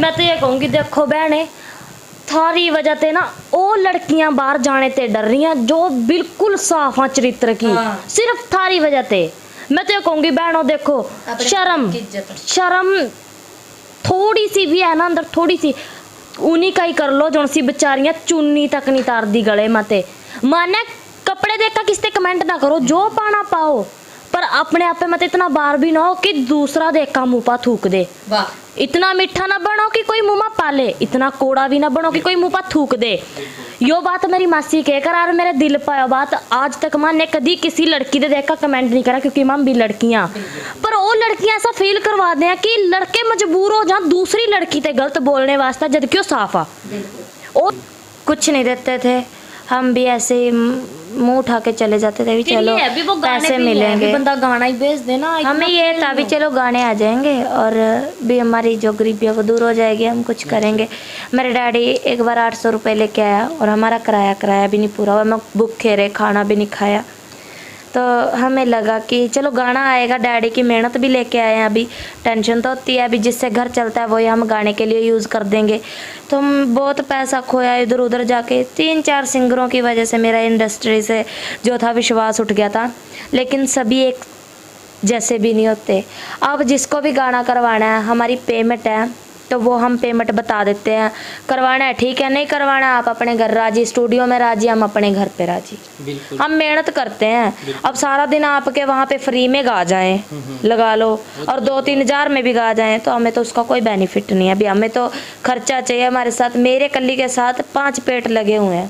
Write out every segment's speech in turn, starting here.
मैं तो ये कहूँगी, देखो बहने, थारी वजह ते ना वो लड़कियां बाहर जाने ते डर रही हैं जो बिल्कुल साफ हैं चरित्र की। सिर्फ थारी वजह ते। मैं तो ये कहूँगी बहनों, देखो शर्म थोड़ी सी भी है ना अंदर, थोड़ी सी उन्हीं का ही कर लो जो सी बेचारियां चुन्नी तक नहीं तार दी गले मते। माने कपड़े देखा किसते कमेंट ना करो, जो पाना पाओ, पर अपने आप पे मत इतना बार भी ना हो कि दूसरा देखा मुंह पा थूक दे। इतना मीठा ना बनो कि कोई मुंह पाले, इतना कोड़ा भी ना बनो कि कोई मुंह पा थूक दे। यो बात मेरी मासी कह कर यार मेरे दिल पाया बात। आज तक मां ने कभी किसी लड़की दे देखा कमेंट नहीं करा, क्योंकि मां भी लड़कियां, पर वो लड़कियां ऐसा फील करवा दें कि लड़के मजबूर हो जाए दूसरी लड़की ते गलत बोलने वास्ते, जब क्यों साफ आ। और कुछ नहीं देते थे, हम भी ऐसे ही मुंह उठा के चले जाते थे, भी चलो पैसे मिलेंगे, बंदा गाना ही भेज देना। हमें ये था भी चलो गाने आ जाएंगे और भी हमारी जो गरीबी है वो दूर हो जाएगी, हम कुछ करेंगे। मेरे डैडी एक बार 800 रुपये लेके आया और हमारा किराया भी नहीं पूरा हुआ, मैं भूखे रहे, खाना भी नहीं खाया। तो हमें लगा कि चलो गाना आएगा, डैडी की मेहनत भी लेके आए हैं, अभी टेंशन तो होती है, अभी जिससे घर चलता है वही हम गाने के लिए यूज़ कर देंगे। तो हम बहुत पैसा खोया इधर उधर जाके, 3-4 सिंगरों की वजह से मेरा इंडस्ट्री से जो था विश्वास उठ गया था। लेकिन सभी एक जैसे भी नहीं होते। अब जिसको भी गाना करवाना है, हमारी पेमेंट है तो वो हम पेमेंट बता देते हैं, करवाना है ठीक है, नहीं करवाना आप अपने घर राजी, स्टूडियो में राजी, हम अपने घर पे राजी। हम मेहनत करते हैं। अब सारा दिन आपके वहाँ पे फ्री में गा जाएं, लगा लो, और 2-3 हज़ार में भी गा जाएं, तो हमें तो उसका कोई बेनिफिट नहीं है। अभी हमें तो खर्चा चाहिए। हमारे साथ, मेरे कली के साथ 5 पेट लगे हुए हैं,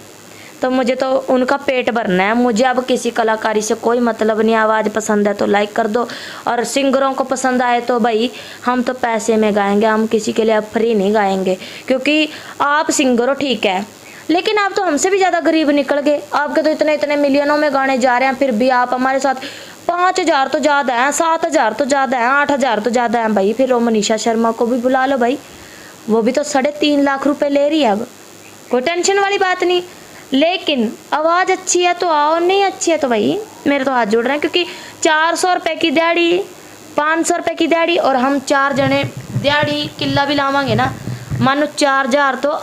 तो मुझे तो उनका पेट भरना है। मुझे अब किसी कलाकारी से कोई मतलब नहीं। आवाज़ पसंद है तो लाइक कर दो, और सिंगरों को पसंद आए तो भाई हम तो पैसे में गाएंगे, हम किसी के लिए अब फ्री नहीं गाएंगे। क्योंकि आप सिंगर हो ठीक है, लेकिन आप तो हमसे भी ज़्यादा गरीब निकल गए। आपके तो इतने मिलियनों में गाने जा रहे हैं, फिर भी आप हमारे साथ 5,000 तो ज़्यादा हैं, 7,000 तो ज़्यादा हैं, 8,000 तो ज़्यादा हैं भाई। फिर वो मनीषा शर्मा को भी बुला लो भाई, वो भी तो 3.5 लाख रुपये ले रही है। अब कोई टेंशन वाली बात नहीं। लेकिन आवाज़ अच्छी है तो आओ, नहीं अच्छी है तो भाई मेरे तो हाथ जोड़ रहे हैं। क्योंकि 400 रुपये की दिहाड़ी, 500 रुपये की दिहाड़ी, और हम 4 जने दिहाड़ी किला भी लावांगे ना, मानो 4,000 तो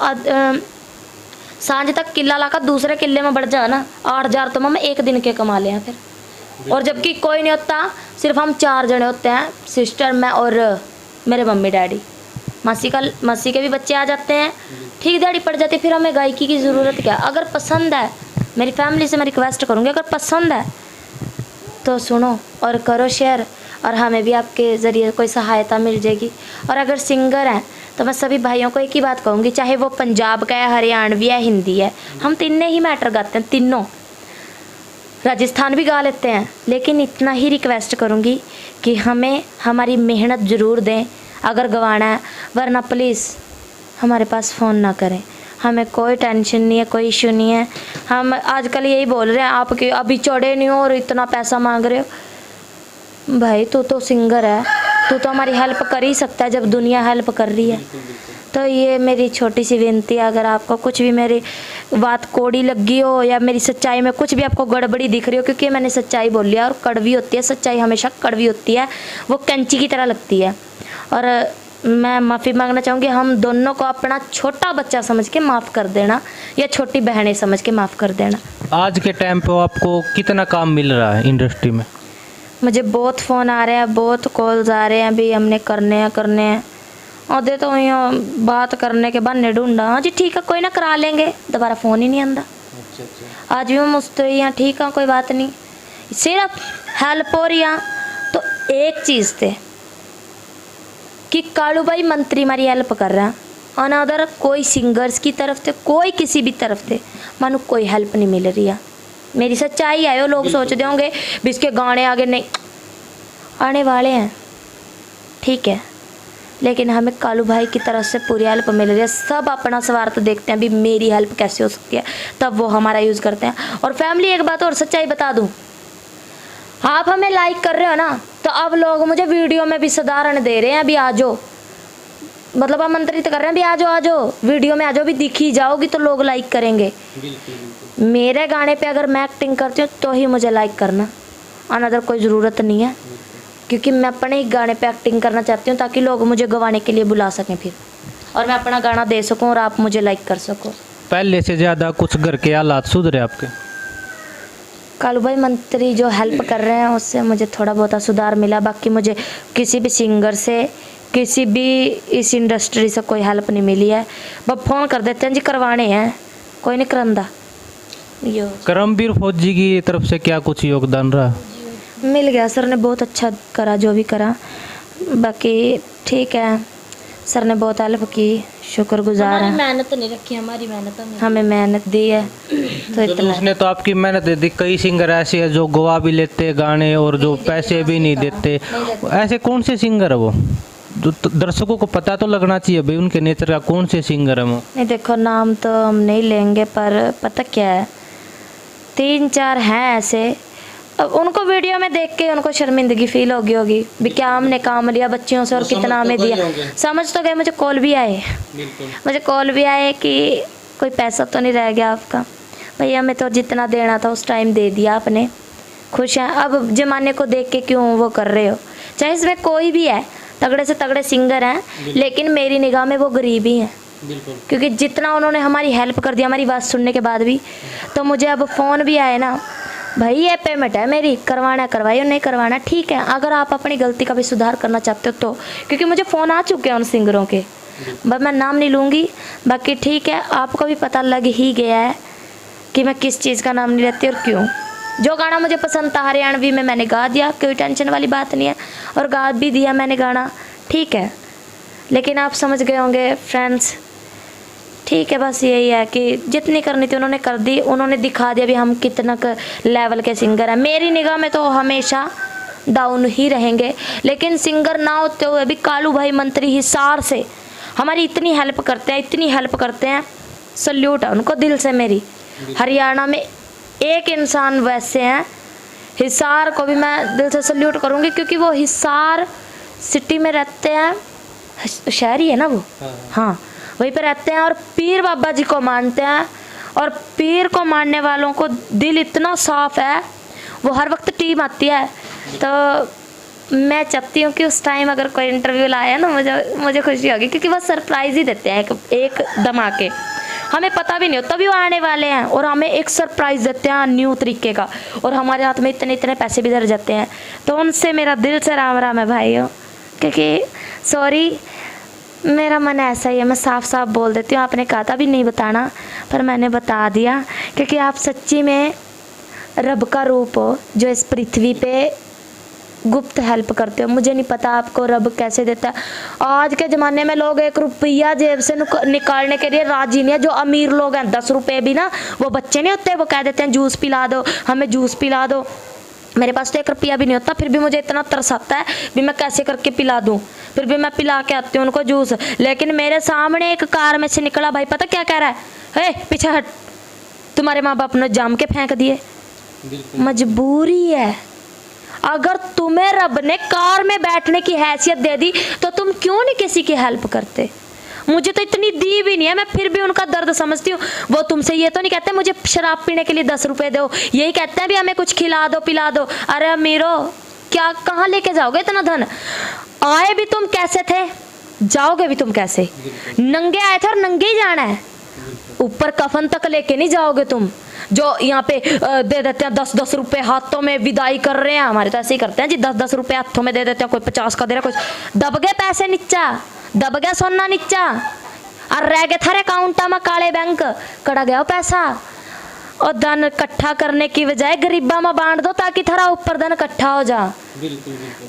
सांझ तक किला लाकर दूसरे किले में बढ़ जाए ना, 8,000 तो हम एक दिन के कमा ले हैं फिर। और जबकि कोई नहीं होता, सिर्फ हम 4 जने होते हैं, सिस्टर, मैं और मेरे मम्मी डैडी। मासी के भी बच्चे आ जाते हैं, ठीक दिहाड़ी पड़ जाती है। फिर हमें गायकी की ज़रूरत क्या। अगर पसंद है, मेरी फैमिली से मैं रिक्वेस्ट करूँगी, अगर पसंद है तो सुनो और करो शेयर, और हमें भी आपके ज़रिए कोई सहायता मिल जाएगी। और अगर सिंगर हैं तो मैं सभी भाइयों को एक ही बात कहूँगी, चाहे वो पंजाब का है, हरियाणवी है, हिंदी है, हम तीनों ही मैटर गाते हैं, तीनों। राजस्थान भी गा लेते हैं, लेकिन इतना ही रिक्वेस्ट करूँगी कि हमें हमारी मेहनत ज़रूर दें अगर गवाना है, वरना प्लीज़ हमारे पास फ़ोन ना करें। हमें कोई टेंशन नहीं है, कोई इशू नहीं है। हम आजकल यही बोल रहे हैं, आपके अभी चढ़े नहीं हो और इतना पैसा मांग रहे हो। भाई तू तो सिंगर है, तू तो हमारी हेल्प कर ही सकता है जब दुनिया हेल्प कर रही है। तो ये मेरी छोटी सी विनती है, अगर आपको कुछ भी मेरी बात कोड़ी लगी हो या मेरी सच्चाई में कुछ भी आपको गड़बड़ी दिख रही हो, क्योंकि मैंने सच्चाई बोली है और कड़वी होती है, सच्चाई हमेशा कड़वी होती है, वो कैंची की तरह लगती है। और मैं माफ़ी मांगना चाहूँगी, हम दोनों को अपना छोटा बच्चा समझ के माफ़ कर देना, या छोटी बहनें समझ के माफ़ कर देना। आज के टाइम पे आपको कितना काम मिल रहा है इंडस्ट्री में? मुझे बहुत फ़ोन आ रहे हैं, बहुत कॉल्स आ रहे हैं, अभी हमने करने हैं और दे तो यहाँ बात करने के बहाने ढूंढा। हाँ जी ठीक है, कोई ना करा लेंगे, दोबारा फ़ोन ही नहीं आंदा। आज भी मैं मुस्तरी हाँ, ठीक है कोई बात नहीं, सिर्फ हेल्प हो रही है। तो एक चीज़ थे कि कालू भाई मंत्री हमारी हेल्प कर रहा है, और ना उधर कोई सिंगर्स की तरफ से, कोई किसी भी तरफ से मानो कोई हेल्प नहीं मिल रही है। मेरी सच्चाई है। लोग सोचते होंगे भी इसके गाने आगे नहीं आने वाले हैं, ठीक है, लेकिन हमें कालू भाई की तरफ से पूरी हेल्प मिल रही है। सब अपना स्वार्थ देखते हैं भी मेरी हेल्प कैसे हो सकती है, तब वो हमारा यूज़ करते हैं। और फैमिली एक बात और सच्चाई बता दूँ, आप हमें लाइक कर रहे हो ना, तो अब लोग मुझे वीडियो में भी साधारण दे रहे हैं, अभी आ जाओ, मतलब आमंत्रित कर रहे हैं भी आ जाओ वीडियो में आ जाओ, भी दिखी जाओगी तो लोग लाइक करेंगे। मेरे गाने पे अगर मैं एक्टिंग करती हूँ तो ही मुझे लाइक करना, अनदर कोई ज़रूरत नहीं है, क्योंकि मैं अपने ही गाने पे एक्टिंग करना चाहती हूँ ताकि लोग मुझे गवाने के लिए बुला सकें फिर। और मैं अपना गाना दे सकूं और आप मुझे लाइक कर सको। पहले से ज़्यादा कुछ घर के हालात सुधरे आपके? कालू भाई मंत्री जो हेल्प कर रहे हैं उससे मुझे थोड़ा बहुत सुधार मिला, बाकी मुझे किसी भी सिंगर से, किसी भी इस इंडस्ट्री से कोई हेल्प नहीं मिली है। बस फ़ोन कर देते हैं जी करवाने हैं, कोई नहीं करंदा। यो करमवीर फौजी की तरफ से क्या कुछ योगदान रहा? मिल गया, सर ने बहुत अच्छा करा जो भी करा, बाकी ठीक है, सर ने बहुत हेल्प की, शुक्रगुजार है। मेहनत नहीं रखी, हमारी मेहनत हमें मेहनत दी है तो इतना। उसने तो आपकी मेहनत दी। कई सिंगर ऐसे हैं जो गवा भी लेते गाने और जो पैसे भी नहीं देते। ऐसे कौन से सिंगर है वो? दर्शकों को पता तो लगना चाहिए भाई उनके नेचर का, कौन से सिंगर है वो? नहीं देखो, नाम तो हम नहीं लेंगे, पर पता क्या है, 3-4 हैं ऐसे। अब उनको वीडियो में देख के उनको शर्मिंदगी फील होगी भी क्या हमने काम लिया बच्चियों से और कितना हमें दिया। समझ तो गए, मुझे कॉल भी आए, मुझे कॉल भी आए कि कोई पैसा तो नहीं रह गया आपका। भैया हमें तो जितना देना था उस टाइम दे दिया आपने, खुश हैं। अब जमाने को देख के क्यों वो कर रहे हो? चाहे इसमें कोई भी है, तगड़े से तगड़े सिंगर हैं, लेकिन मेरी निगाह में वो गरीब ही हैं, क्योंकि जितना उन्होंने हमारी हेल्प कर दिया हमारी बात सुनने के बाद भी। तो मुझे अब फ़ोन भी आए ना, भाई ये पेमेंट है मेरी, करवाना करवाइए, नहीं करवाना ठीक है, अगर आप अपनी गलती का भी सुधार करना चाहते हो तो। क्योंकि मुझे फ़ोन आ चुके हैं उन सिंगरों के, बस मैं नाम नहीं लूँगी, बाकी ठीक है, आपको भी पता लग ही गया है कि मैं किस चीज़ का नाम नहीं लेती और क्यों। जो गाना मुझे पसंद था हरियाणवी में मैंने गा दिया, कोई टेंशन वाली बात नहीं है, और गा भी दिया मैंने गाना, ठीक है। लेकिन आप समझ गए होंगे फ्रेंड्स, ठीक है, बस यही है कि जितनी करनी थी उन्होंने कर दी, उन्होंने दिखा दिया भी हम कितना लेवल के सिंगर हैं। मेरी निगाह में तो हमेशा डाउन ही रहेंगे, लेकिन सिंगर ना होते हुए भी कालू भाई मंत्री हिसार से हमारी इतनी हेल्प करते हैं, इतनी हेल्प करते हैं, सल्यूट है उनको दिल से मेरी। हरियाणा में एक इंसान वैसे हैं, हिसार को भी मैं दिल से सल्यूट करूँगी, क्योंकि वो हिसार सिटी में रहते हैं, शहरी है ना वो, हाँ वहीं पे रहते हैं और पीर बाबा जी को मानते हैं, और पीर को मानने वालों को दिल इतना साफ है, वो हर वक्त टीम आती है। तो मैं चाहती हूँ कि उस टाइम अगर कोई इंटरव्यू लाया ना, मुझे खुशी होगी, क्योंकि वो सरप्राइज ही देते हैं एक दम आके, हमें पता भी नहीं होता भी वो आने वाले हैं, और हमें एक सरप्राइज देते हैं न्यू तरीके का, और हमारे हाथ में इतने इतने पैसे भी धर जाते हैं। तो उनसे मेरा दिल से राम राम है भाइयों, क्योंकि सॉरी मेरा मन ऐसा ही है, मैं साफ साफ बोल देती हूँ। आपने कहा था भी नहीं बताना, पर मैंने बता दिया, क्योंकि आप सच्ची में रब का रूप हो जो इस पृथ्वी पे गुप्त हेल्प करते हो। मुझे नहीं पता आपको रब कैसे देता है। आज के ज़माने में लोग 1 रुपया जेब से निकालने के लिए राजी नहीं है। जो अमीर लोग हैं 10 रुपये भी ना, वो बच्चे नहीं होते, वो कह देते हैं जूस पिला दो, हमें जूस पिला दो। मेरे पास तो 1 रुपया भी नहीं होता, फिर भी मुझे इतना तरस आता है भी मैं कैसे करके पिला दूं, फिर भी मैं पिला के आती हूँ उनको जूस। लेकिन मेरे सामने एक कार में से निकला भाई, पता क्या कह रहा है, हे पीछे हट, तुम्हारे माँ बाप ने जाम के फेंक दिए। मजबूरी है, अगर तुम्हें रब ने कार में बैठने की हैसियत दे दी तो तुम क्यों नहीं किसी की हेल्प करते। मुझे तो इतनी दी भी नहीं है, मैं फिर भी उनका दर्द समझती हूँ। वो तुमसे ये तो नहीं कहते मुझे शराब पीने के लिए 10 रुपए दो, यही कहते हैं भी हमें कुछ खिला दो पिला दो। अरे अमीरो, क्या कहाँ लेके जाओगे इतना धन? आए भी तुम कैसे थे, जाओगे भी तुम कैसे? नंगे आए थे और नंगे ही जाना है, ऊपर कफन तक लेके नहीं जाओगे तुम। जो यहाँ पे दे देते हैं 10-10 रुपए हाथों में विदाई कर रहे हैं, हमारे तो ऐसे ही करते हैं जी, 10-10 रुपए हाथों में दे देते हैं, कोई 50 का दे रहा है, कुछ दब गए पैसे नीचा, दब गया सोना नीचा, और रह गए थारे अकाउंटा में काले बैंक, कड़ा गया पैसा। और धन इकट्ठा करने की बजाय गरीबा में बांट दो ताकि थारा ऊपर धन इकट्ठा हो जा।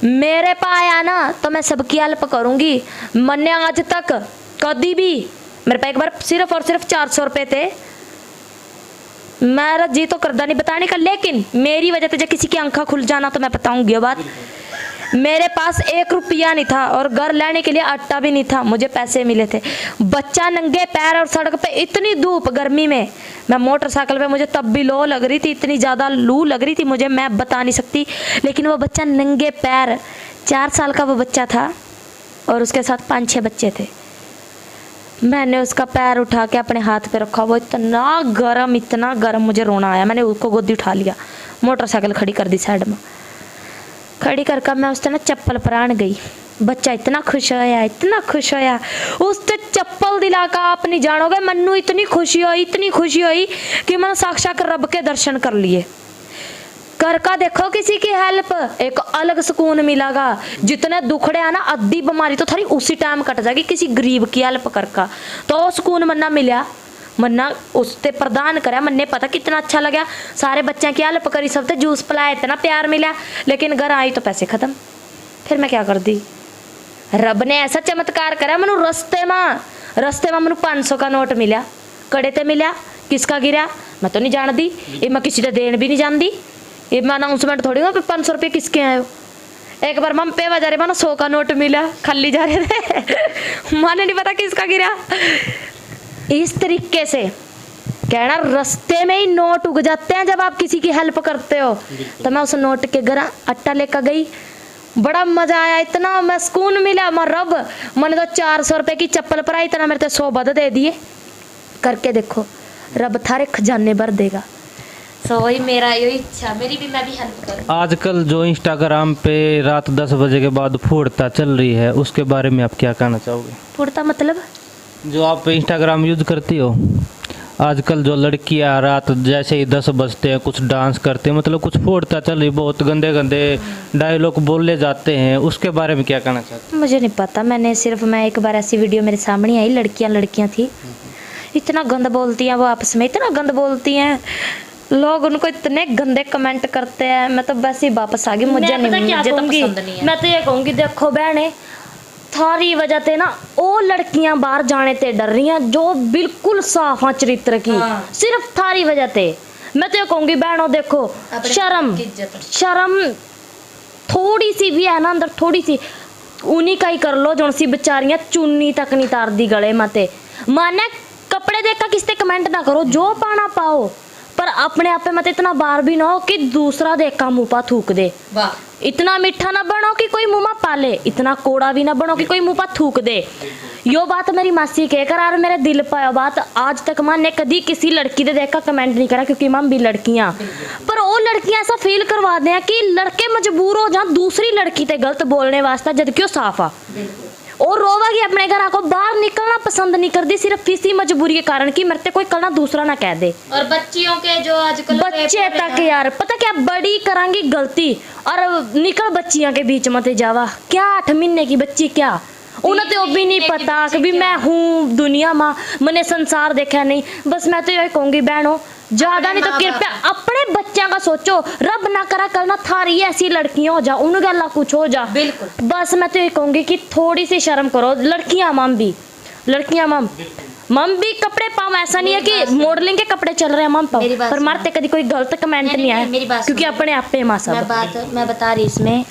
मेरे पा आया ना तो मैं सबकी हेल्प करूंगी। मैंने आज तक कभी भी, मेरे पास एक बार सिर्फ और सिर्फ 400 रुपए थे, मेरा जी तो करदा नहीं बताने का, लेकिन मेरी वजह से जब किसी की आंखा खुल जाना तो मैं बताऊंगी ये बात। मेरे पास 1 रुपया नहीं था और घर लाने के लिए आटा भी नहीं था, मुझे पैसे मिले थे। बच्चा नंगे पैर और सड़क पे इतनी धूप गर्मी में, मैं मोटरसाइकिल पे, मुझे तब भी लो लग रही थी, इतनी ज़्यादा लू लग रही थी मुझे, मैं बता नहीं सकती। लेकिन वो बच्चा नंगे पैर, 4 साल का वो बच्चा था और उसके साथ 5-6 बच्चे थे। मैंने उसका पैर उठा के अपने हाथ पे रखा, वो इतना गर्म मुझे रोना आया। मैंने उसको गोदी उठा लिया, मोटरसाइकिल खड़ी कर दी साइड में, खड़ी कर मैं उस तरह चप्पल परान गई बच्चा इतना खुश होया, इतना खुश होया, उस ते चप्पल दिलाकर आप नहीं जानोगे। मन्नू इतनी खुशी हुई कि मैंने साक्षात रब के दर्शन कर लिए। कर का देखो किसी की हेल्प, एक अलग सुकून मिलेगा। जितने दुखड़े है ना, अद्धी बीमारी तो थारी उसी टाइम कट जाएगी किसी गरीब की हेल्प करका। तो वो सुकून मन्ना मिला, मन्ना उसते प्रदान करा, मन्ने पता कितना अच्छा लगा। सारे बच्चों की हेल्प करी, सबसे जूस पिलाया, इतना प्यार मिला। लेकिन घर आई तो पैसे खत्म। फिर मैं क्या कर दी? रब ने ऐसा चमत्कार करा, मनु रस्ते में मनु 500 का नोट मिला, कड़े ते मिला। किसका गिरा मैं तो नहीं जान दी, ये मैं किसी से देन भी नहीं जानती। ये मैं अनाउंसमेंट थोड़ी हूँ 500 रुपये किसके आए हो। एक बार मम पे बजा रहे मानो 100 का नोट मिला, खाली जा रहे थे माने नहीं पता किसका गिरा। इस तरीके से कहना रास्ते में ही नोट उग जाते हैं जब आप किसी की हेल्प करते हो। तो मैं उस नोट के घर आटा लेकर गई, बड़ा मजा आया, इतना मैं सुकून मिला। मैं रब, मैंने तो 400 रुपए की चप्पल पर आई, इतना मेरे तो 100 बद दे दिए। करके देखो, रब थारे खजाने भर देगा। सो वही मेरा यही इच्छा, मेरी भी, मैं भी हेल्प करूँ। आजकल जो इंस्टाग्राम पे रात 10 बजे के बाद फूटता चल रही है, उसके बारे में आप क्या कहना चाहोगे? फुड़ता मतलब? जो आप इंस्टाग्राम यूज करती हो, आजकल जो लड़कियां रात जैसे ही 10 बजते हैं कुछ डांस करते हैं, मतलब कुछ फूटता चल रही, बहुत गंदे गंदे डायलॉग बोले जाते हैं, उसके बारे में क्या कहना चाहते हैं? मुझे नहीं पता, मैं एक बार ऐसी वीडियो मेरे सामने आई, लड़कियां थी, इतना गंद बोलती हैं वो आपस में, इतना गंद बोलती हैं, लोग उनको इतने गंदे कमेंट करते हैं। मैं तो बस ही वापस आ गई, मुझे नहीं। मैं तो ये कहूँगी, देखो बहने, थारी वजह ते ना वो लड़कियां बाहर जाने ते डर रही हैं जो बिल्कुल साफ हैं चरित्र की। सिर्फ थारी वजह ते। मैं तो ये कहूँगी बहनों, देखो शर्म थोड़ी सी भी है ना अंदर, थोड़ी सी उन्हीं का ही कर लो। जो सी बेचारियां चुन्नी तक नहीं तार दी गले मते, माने कपड़े देखा किसते कमेंट ना करो, जो पाना पाओ, पर अपने आप पे मत इतना बार भी ना हो कि दूसरा देखा मुंह पा थूक दे। इतना मीठा ना बनो कि कोई मुंह पाले, इतना कोड़ा भी ना बनो कि कोई मुंह पा थूक दे। यो बात मेरी मासी कह कर यार मेरे दिल पर बात, आज तक मां ने कभी किसी लड़की ने देखा कमेंट नहीं करा, क्योंकि मां भी लड़कियां, पर वो लड़कियां ऐसा फील करवा दें कि लड़के मजबूर हो जाए दूसरी लड़की ते गलत बोलने वास्ते, जबकि वो साफ आ और रोवागी अपने घर को बाहर निकलना पसंद नहीं करती, सिर्फ इसी मजबूरी के कारण कि मेरे कोई कलना दूसरा ना कह दे। और बच्चियों के जो आजकल बच्चे तक यार पता क्या बड़ी करांगी गलती, और निकल बच्चियों के बीच मत जावा। क्या 8 महीने की बच्ची, क्या उन्हें तो भी नहीं पता कि भी मैं हूँ दुनिया माँ, मैंने संसार देखा नहीं। बस मैं तो यही कहूँगी बहनों, ज्यादा नहीं तो कृपया अपने बच्चों का सोचो। रब ना करा करना थारी ऐसी लड़कियां हो जा, उन गला कुछ हो जा। बिल्कुल। बस मैं तो ये कहूंगी कि थोड़ी सी शर्म करो। लड़कियां मम भी कपड़े पाओ, ऐसा नहीं है कि मॉडलिंग के कपड़े चल रहे हैं मम पाओ, पर मारते कभी कोई गलत कमेंट नहीं आया, क्योंकि अपने आप पे मासा। मैं बता रही, इसमें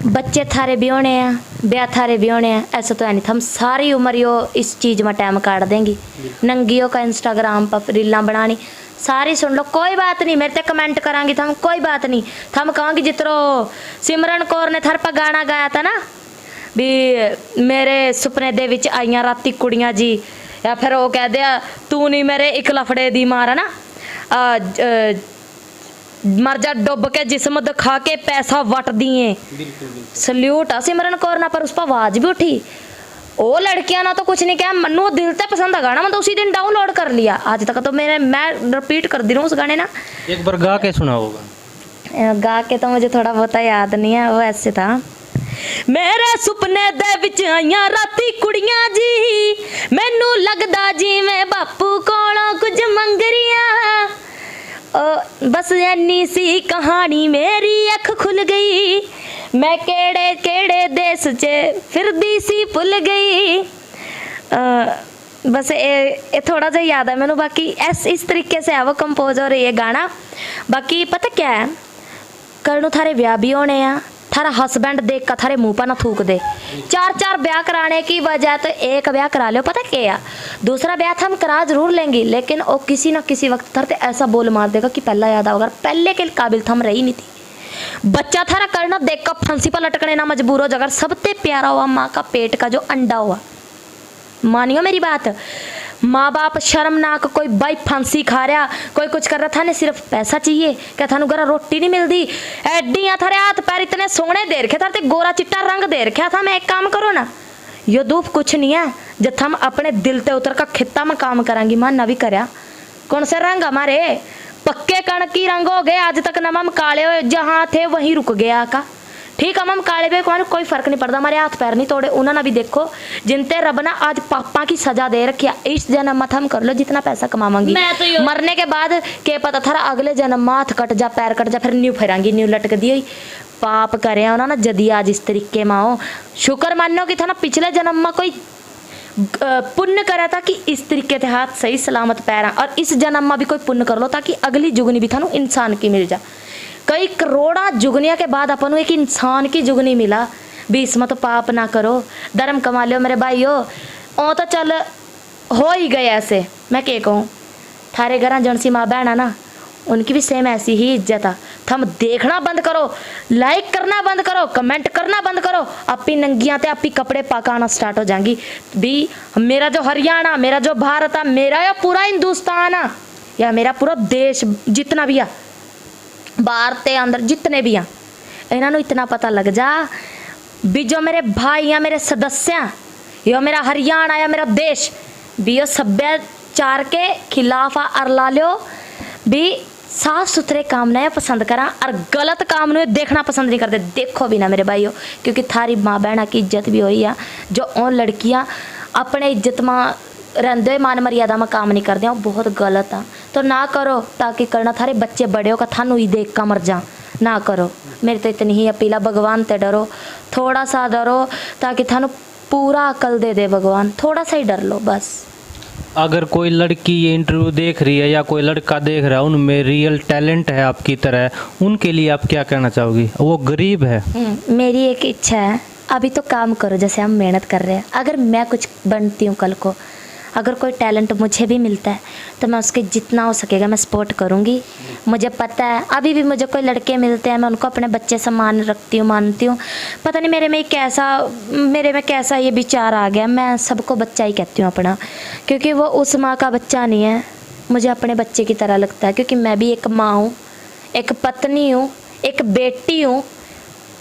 बच्चे थारे भी होने हैं, ब्याह थारे भी होने हैं, ऐसा तो है नहीं हम सारी उम्र यो इस चीज़ में टाइम काट देंगी। नंगियों का इंस्टाग्राम पर रीलां बनानी सारी सुन लो, कोई बात नहीं, मेरे ते कमेंट करांगी थम, कोई बात नहीं। थम कहोगे जितरो सिमरन कौर ने थर पर गाना गाया था ना भी मेरे सुपने दे विच आईयां राती कुड़ियां जी, या फिर वो कह दिया तू नहीं मेरे एक लफड़े दी मार है ना, मर जा डुब के जिस्म दिखा के पैसा वट दिए। सल्यूट आ सिमरन कौर ना, पर उस पर आवाज भी उठी। ओ लड़कियां ना तो कुछ नहीं कहा, मनु दिल से पसंद है गाना, मैं तो उसी दिन डाउनलोड कर लिया। आज तक तो मैं रिपीट कर दी रहा हूँ उस गाने ना। एक बार गा के सुना होगा। गा के तो मुझे थोड़ा बहुत याद नहीं है, वो ऐसे था। मेरे सुपने दे विच आईयां राती कुड़ियां जी, मैनू लगदा जिवें बापू कोलों कुछ मंग रियां। बस इन्नी सी कहानी मेरी अख खुल गई, मैं केड़े केड़े देश च फिरदी सी भुल गई। बस ये थोड़ा सा याद है मैनू, बाकी इस तरीके से है वो कंपोज हो रही है गाना। बाकी पता क्या है, कल नू थारे ब्याह भी होने हैं, थारा हस्बैंड देख कर थारे मुंह पर ना थूक दे। 4 ब्याह कराने की बजाय तो एक ब्याह करा लो। पता क्या, दूसरा ब्याह हम करा जरूर लेंगे, लेकिन वो किसी ना किसी वक्त थारे ऐसा बोल मार देगा कि पहला याद आओगे, पहले के काबिल थम रही नहीं थी। बच्चा थारा करना देख कर फांसी पर लटकने ना मजबूर हो जाकर सबसे प्यारा हुआ माँ का पेट का जो अंडा हुआ। मानियो मेरी बात, माँ बाप शर्मनाक, कोई भाई फांसी खा रहा, कोई कुछ कर रहा था ने सिर्फ पैसा चाहिए, क्या थानू घर रोटी नहीं मिलती? एडियां थारे हाथ पैर इतने सोहने दे रखे थे, गोरा चिट्टा रंग दे रखा था। मैं एक काम करो ना, यो दुख कुछ नहीं है जब हम अपने दिल ते उतर का खिता में काम करांगी। मां ना भी करया कौन से रंग हमारे पक्के कणकी रंग हो गए, आज तक ना हम काले हुए जहां थे वहीं रुक गया का। ठीक है, हम काले पे कोई फर्क नहीं पड़ता, हमारे हाथ पैर नहीं तोड़े। उन्होंने भी देखो जिनते रब ना आज पापा की सजा दे रखी है, इस जन्म में हम कर लो जितना पैसा कमावांगी, मैं तो मरने के बाद के पता था अगले जन्म में हाथ कट जा पैर कट जा फिर न्यू फेरांगी, न्यू लटक दी हुई पाप करे उन्होंने जदी आज इस तरीके में हो। शुक्र मानो कि था ना पिछले जन्म में कोई पुण्य करा था कि इस तरीके से हाथ सही सलामत पैर, और इस जन्म में भी कोई पुण्य कर लो ताकि अगली जुगनी भी थानू इंसान की मिल जा। कई करोड़ा जुगनिया के बाद अपन एक इंसान की जुगनी मिला, बीस में तो पाप ना करो, धर्म कमा लो मेरे भाइयों। ओ तो चल हो ही गए ऐसे, मैं क्या कहूँ, थारे घर जन सी माँ बहन है ना, उनकी भी सेम ऐसी ही इज्जत है। थम देखना बंद करो, लाइक करना बंद करो, कमेंट करना बंद करो, आपी नंगियां ते आपी कपड़े पाकाना स्टार्ट हो जाएंगी भी। मेरा जो हरियाणा, मेरा जो भारत है, मेरा या पूरा हिंदुस्तान है, या मेरा पूरा देश जितना भी है, बाहर ते अंदर जितने भी हैं, इन्होंने इतना पता लग जा भी जो मेरे भाई या मेरे सदस्य हैं, यो मेरा हरियाणा या मेरा देश भी यो सभ्याचार के खिलाफ अरला लो भी, साफ सुथरे काम ने पसंद करा और गलत काम ने देखना पसंद नहीं करते। देखो भी ना मेरे भाइयों, क्योंकि थारी माँ बहना की इज्जत भी हुई है, जो और लड़कियाँ अपने इज्जत में रहते मान मर्यादा में काम नहीं करते, वो बहुत गलत है। तो ना करो, ताकि करना थारे बच्चे बड़े हो का थानू ही देख का मर जा, ना करो। मेरी तो इतनी ही अपील है, भगवान ते डरो, थोड़ा सा डरो ताकि थानू पूरा अकल दे दे भगवान, थोड़ा सा ही डर लो बस। अगर कोई लड़की ये इंटरव्यू देख रही है या कोई लड़का देख रहा है, उनमें रियल टैलेंट है आपकी तरह, उनके लिए आप क्या कहना चाहोगी? वो गरीब है। मेरी एक इच्छा है, अभी तो काम करो जैसे हम मेहनत कर रहे हैं। अगर मैं कुछ बनती हूँ कल को, अगर कोई टैलेंट मुझे भी मिलता है तो मैं उसके जितना हो सकेगा मैं सपोर्ट करूँगी। मुझे पता है अभी भी मुझे कोई लड़के मिलते हैं, मैं उनको अपने बच्चे समान रखती हूँ, मानती हूँ। पता नहीं मेरे में कैसा ये विचार आ गया, मैं सबको बच्चा ही कहती हूँ अपना, क्योंकि वो उस माँ का बच्चा नहीं है, मुझे अपने बच्चे की तरह लगता है। क्योंकि मैं भी एक माँ हूँ, एक पत्नी हूँ, एक बेटी हूँ,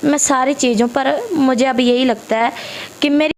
मैं सारी चीज़ों पर मुझे अब यही लगता है कि मेरी